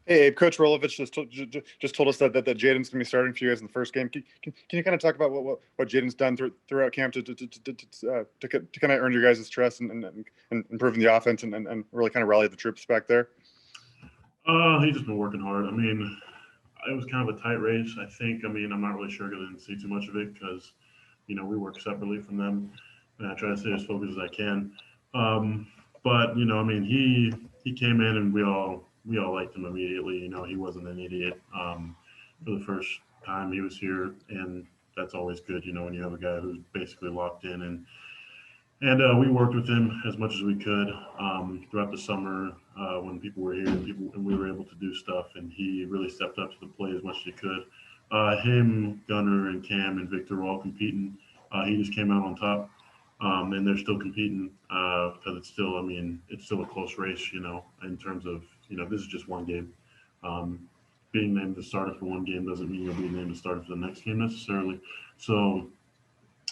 Hey, Abe, Coach Rolovich just told us that Jaden's going to be starting for you guys in the first game. Can you kind of talk about what Jaden's done throughout camp to kind of earn your guys' trust and improving the offense and really kind of rally the troops back there? He's just been working hard. I mean, it was kind of a tight race. I think. I mean, I'm not really sure because I didn't see too much of it because we work separately from them, and I try to stay as focused as I can. Um, but I mean, he came in and we all liked him immediately. He wasn't an idiot for the first time he was here, and that's always good. When you have a guy who's basically locked in and we worked with him as much as we could throughout the summer when people were here and we were able to do stuff. And he really stepped up to the plate as much as he could. Him, Gunner, and Cam and Victor were all competing. He just came out on top, and they're still competing because it's still, I mean, it's still a close race. In terms of this is just one game. Um, Being named the starter for one game doesn't mean you'll be named the starter for the next game necessarily. So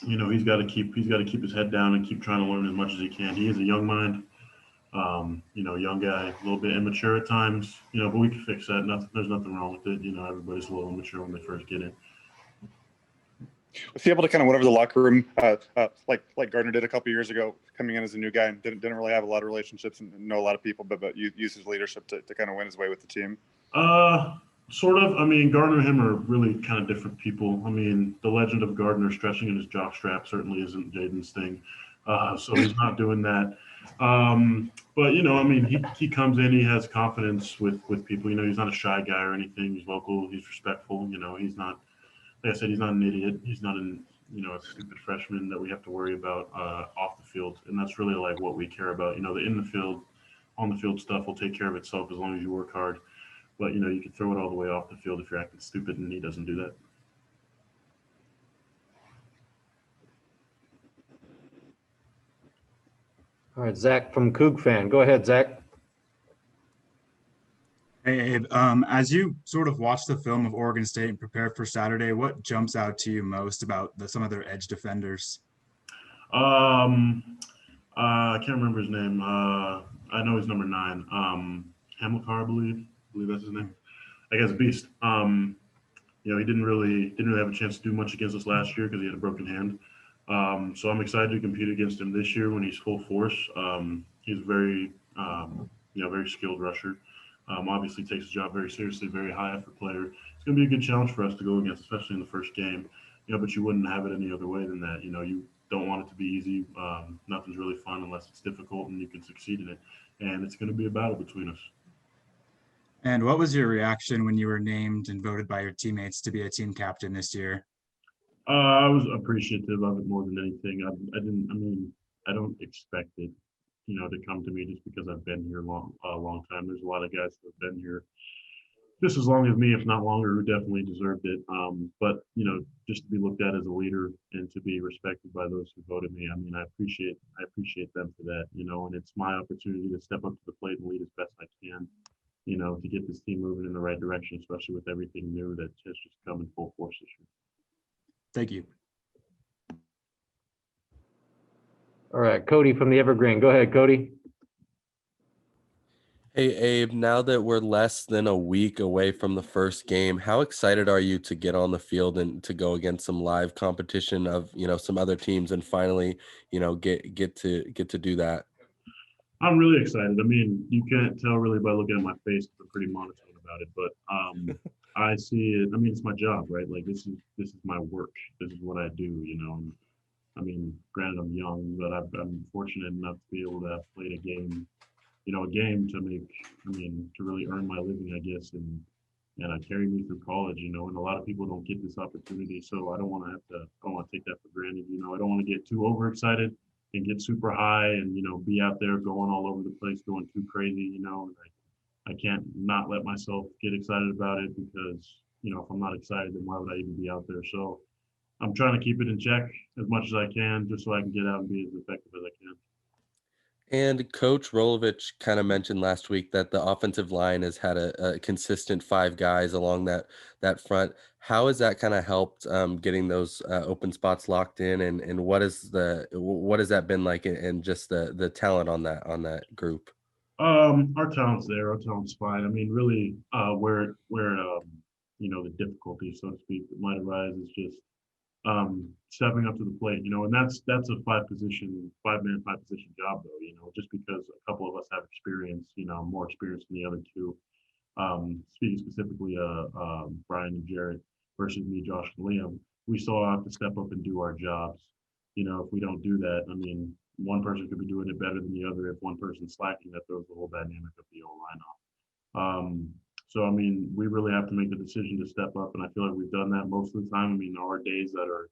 he's got to keep his head down and keep trying to learn as much as he can. He is a young mind, young guy, a little bit immature at times, but we can fix that. There's nothing wrong with it. Everybody's a little immature when they first get in. Was he able to kind of win over the locker room like Gardner did a couple years ago, coming in as a new guy and didn't really have a lot of relationships and know a lot of people, but use his leadership to kind of win his way with the team? Uh, Sort of. I mean, Gardner and him are really kind of different people. I mean, the legend of Gardner stretching in his jock strap certainly isn't Jaden's thing. So he's not doing that. But I mean, he comes in, he has confidence with people. He's not a shy guy or anything. He's vocal, he's respectful. He's not, like I said, he's not an idiot. He's not a stupid freshman that we have to worry about off the field. And that's really like what we care about. The in the field, on the field stuff will take care of itself as long as you work hard. But you can throw it all the way off the field if you're acting stupid, and he doesn't do that. All right, Zach from Coug Fan. Go ahead, Zach. Hey, Abe, as you sort of watch the film of Oregon State and prepare for Saturday, what jumps out to you most about some of their edge defenders? Um, I can't remember his name. I know he's number 9. Hamilcar, I believe that's his name. I guess Beast. He didn't really have a chance to do much against us last year because he had a broken hand. So I'm excited to compete against him this year when he's full force. He's very skilled rusher. Obviously takes his job very seriously, very high effort player. It's going to be a good challenge for us to go against, especially in the first game. But you wouldn't have it any other way than that. You don't want it to be easy. Nothing's really fun unless it's difficult and you can succeed in it. And it's going to be a battle between us. And what was your reaction when you were named and voted by your teammates to be a team captain this year? I was appreciative of it more than anything. I didn't. I mean, I don't expect it, to come to me just because I've been here a long time. There's a lot of guys who have been here just as long as me, if not longer, who definitely deserved it. But just to be looked at as a leader and to be respected by those who voted me. I mean, I appreciate them for that. And it's my opportunity to step up to the plate and lead as best I can. To get this team moving in the right direction, especially with everything new that has just come in full force this year. Thank you. All right, Cody from the Evergreen. Go ahead, Cody. Hey, Abe, now that we're less than a week away from the first game, how excited are you to get on the field and to go against some live competition of, some other teams and finally, get to do that? I'm really excited. I mean, you can't tell really by looking at my face because I'm pretty monotone about it, but I see it. I mean, it's my job, right? Like this is my work. This is what I do, And, I mean, granted, I'm young, but I'm fortunate enough to be able to have played a game, a game to make. I mean, to really earn my living, I guess, and carried me through college, And a lot of people don't get this opportunity, so I don't want to take that for granted. I don't want to get too overexcited and get super high and be out there going all over the place, going too crazy, and I can't not let myself get excited about it because if I'm not excited, then why would I even be out there? So I'm trying to keep it in check as much as I can, just so I can get out and be as effective as I can. And Coach Rolovich kind of mentioned last week that the offensive line has had a consistent 5 guys along that front. How has that kind of helped getting those open spots locked in, and what has that been like, and just the talent on that group? Our talent's there. Our talent's fine. I mean, really, where the difficulty, so to speak, that might arise is just stepping up to the plate. And that's a five-man, five-position job, though. Just because a couple of us have experience, more experience than the other two. Speaking specifically, Brian and Jarrett versus me, Josh and Liam, we still have to step up and do our jobs. If we don't do that, I mean, one person could be doing it better than the other. If one person's slacking, that throws the whole dynamic of the O-line off. So, I mean, we really have to make the decision to step up, and I feel like we've done that most of the time. I mean, there are days that are,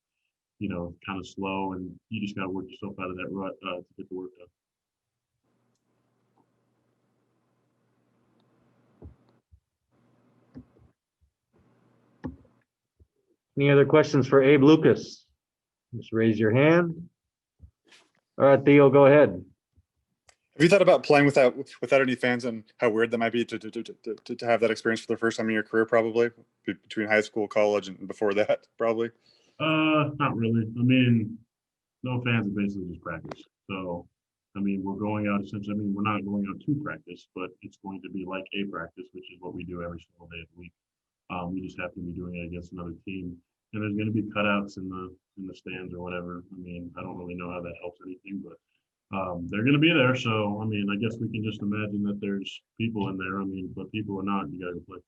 kind of slow, and you just got to work yourself out of that rut to get the work done. Any other questions for Abe Lucas? Just raise your hand. All right, Theo, go ahead. Have you thought about playing without any fans and how weird that might be to have that experience for the first time in your career, probably between high school, college, and before that, probably? Not really. I mean, no fans are basically just practice. So, I mean, we're going out essentially. I mean, we're not going out to practice, but it's going to be like a practice, which is what we do every single day of the week. We just happen to be doing it against another team, and there's going to be cutouts in the stands or whatever. I mean, I don't really know how that helps anything, but they're going to be there. So, I mean, I guess we can just imagine that there's people in there. I mean, but people are not. You got to play.